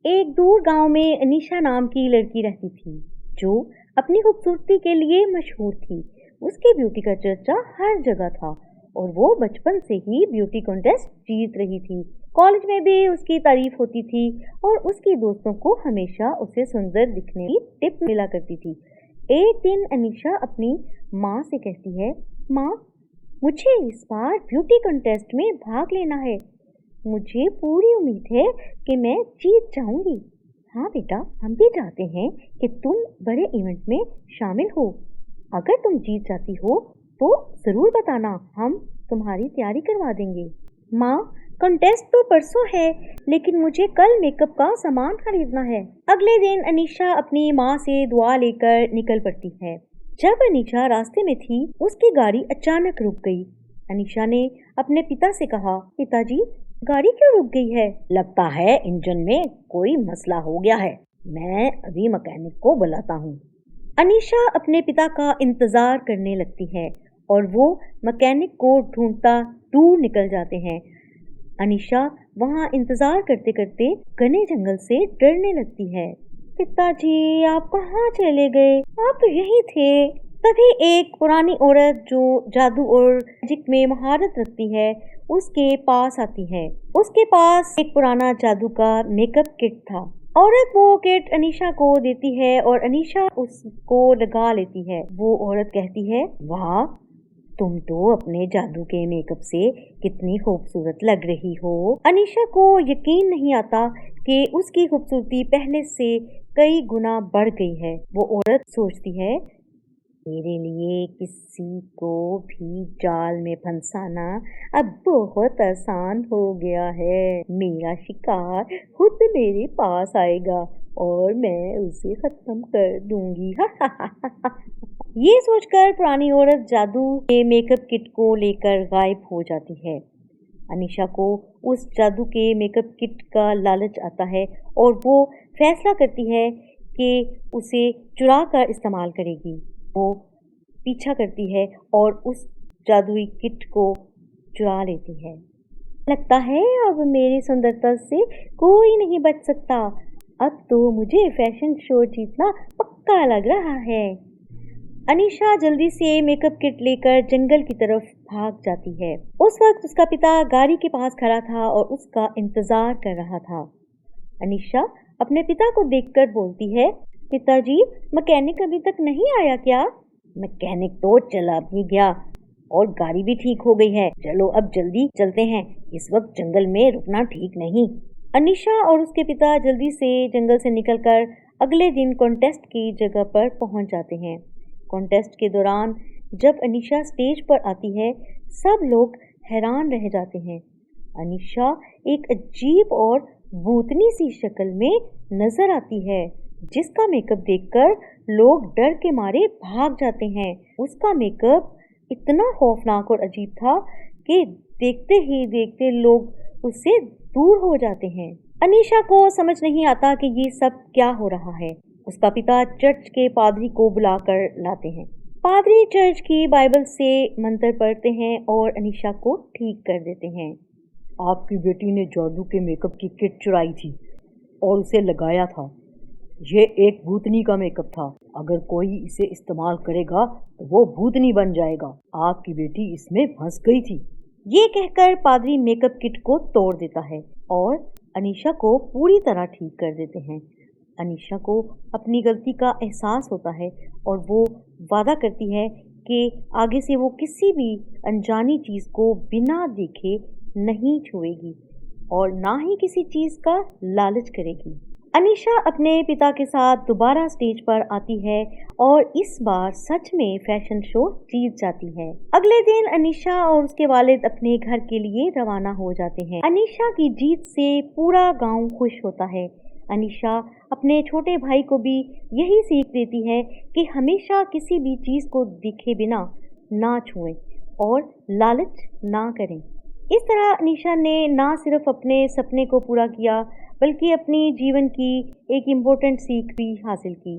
एक दूर गांव में अनीशा नाम की लड़की रहती थी जो अपनी खूबसूरती के लिए मशहूर थी। उसकी ब्यूटी का चर्चा हर जगह था और वो बचपन से ही ब्यूटी कॉन्टेस्ट जीत रही थी। कॉलेज में भी उसकी तारीफ होती थी और उसकी दोस्तों को हमेशा उसे सुंदर दिखने की टिप मिला करती थी। एक दिन अनीशा अपनी माँ से कहती है, माँ, मुझे इस बार ब्यूटी कॉन्टेस्ट में भाग लेना है। मुझे पूरी उम्मीद है कि मैं जीत जाऊंगी। हाँ बेटा, हम भी चाहते हैं कि तुम बड़े इवेंट में शामिल हो। अगर तुम जीत जाती हो तो जरूर बताना, हम तुम्हारी तैयारी करवा देंगे। माँ, कॉन्टेस्ट तो परसों है, लेकिन मुझे कल मेकअप का सामान खरीदना है। अगले दिन अनीशा अपनी माँ से दुआ लेकर निकल पड़ती है। जब अनीशा रास्ते में थी, उसकी गाड़ी अचानक रुक गई। अनीशा ने अपने पिता से कहा, पिताजी, गाड़ी क्यों रुक गई है? लगता है इंजन में कोई मसला हो गया है। मैं अभी मैकेनिक को बुलाता हूँ। अनीशा अपने पिता का इंतजार करने लगती है और वो मैकेनिक को ढूंढता दूर निकल जाते हैं। अनीशा वहाँ इंतजार करते करते घने जंगल से डरने लगती है। पिताजी, आप कहाँ चले गए? आप तो यहीं थे। तभी एक पुरानी औरत जो जादू और मैजिक में महारत रखती है उसके पास आती है। उसके पास एक पुराना जादू का मेकअप किट था। औरत वो किट अनीशा को देती है और अनीशा उसको लगा लेती है। वो औरत कहती है, वाह, तुम तो अपने जादू के मेकअप से कितनी खूबसूरत लग रही हो। अनीशा को यकीन नहीं आता कि उसकी खूबसूरती पहले से कई गुना बढ़ गई है। वो औरत सोचती है, मेरे लिए किसी को भी जाल में फंसाना अब बहुत आसान हो गया है। मेरा शिकार खुद मेरे पास आएगा और मैं उसे खत्म कर दूंगी। ये सोचकर पुरानी औरत जादू के मेकअप किट को लेकर गायब हो जाती है। अनीशा को उस जादू के मेकअप किट का लालच आता है और वो फैसला करती है कि उसे चुरा कर इस्तेमाल करेगी। वो पीछा करती है और उस जादुई किट को चुरा लेती है। लगता है अब मेरी सुंदरता से कोई नहीं बच सकता। अब तो मुझे फैशन शो जीतना पक्का लग रहा है। अनीशा जल्दी से मेकअप किट लेकर जंगल की तरफ भाग जाती है। उस वक्त उसका पिता गाड़ी के पास खड़ा था और उसका इंतजार कर रहा था। अनीशा अपने पिता को देखकर बोलती है, पिताजी, मैकेनिक अभी तक नहीं आया क्या? मैकेनिक तो चला भी गया और गाड़ी भी ठीक हो गई है। चलो अब जल्दी चलते हैं, इस वक्त जंगल में रुकना ठीक नहीं। अनीशा और उसके पिता जल्दी से जंगल से निकलकर अगले दिन कॉन्टेस्ट की जगह पर पहुंच जाते हैं। कॉन्टेस्ट के दौरान जब अनीशा स्टेज पर आती है, सब लोग हैरान रह जाते हैं। अनीशा एक अजीब और भूतनी सी शक्ल में नजर आती है, जिसका मेकअप देखकर लोग डर के मारे भाग जाते हैं। उसका मेकअप इतना खौफनाक और अजीब था कि देखते ही देखते लोग उससे दूर हो जाते हैं। अनीशा को समझ नहीं आता कि ये सब क्या हो रहा है। उसका पिता चर्च के पादरी को बुलाकर लाते हैं। पादरी चर्च की बाइबल से मंत्र पढ़ते हैं और अनीशा को ठीक कर देते हैं। आपकी बेटी ने जादू के मेकअप की किट चुराई थी और उसे लगाया था। ये एक भूतनी का मेकअप था। अगर कोई इसे इस्तेमाल करेगा तो वो भूतनी बन जाएगा। आपकी बेटी इसमें फंस गई थी। ये कहकर पादरी मेकअप किट को तोड़ देता है और अनीशा को पूरी तरह ठीक कर देते हैं। अनीशा को अपनी गलती का एहसास होता है और वो वादा करती है कि आगे से वो किसी भी अनजानी चीज़ को बिना देखे नहीं छुएगी और ना ही किसी चीज़ का लालच करेगी। अनीशा अपने पिता के साथ दोबारा स्टेज पर आती है और इस बार सच में फैशन शो जीत जाती है। अगले दिन अनीशा और उसके वालिद अपने घर के लिए रवाना हो जाते हैं। अनीशा की जीत से पूरा गांव खुश होता है। अनीशा अपने छोटे भाई को भी यही सीख देती है कि हमेशा किसी भी चीज को देखे बिना ना छुएं और लालच ना करें। इस तरह अनीशा ने ना सिर्फ अपने सपने को पूरा किया, बल्कि अपनी जीवन की एक इम्पोर्टेंट सीख भी हासिल की।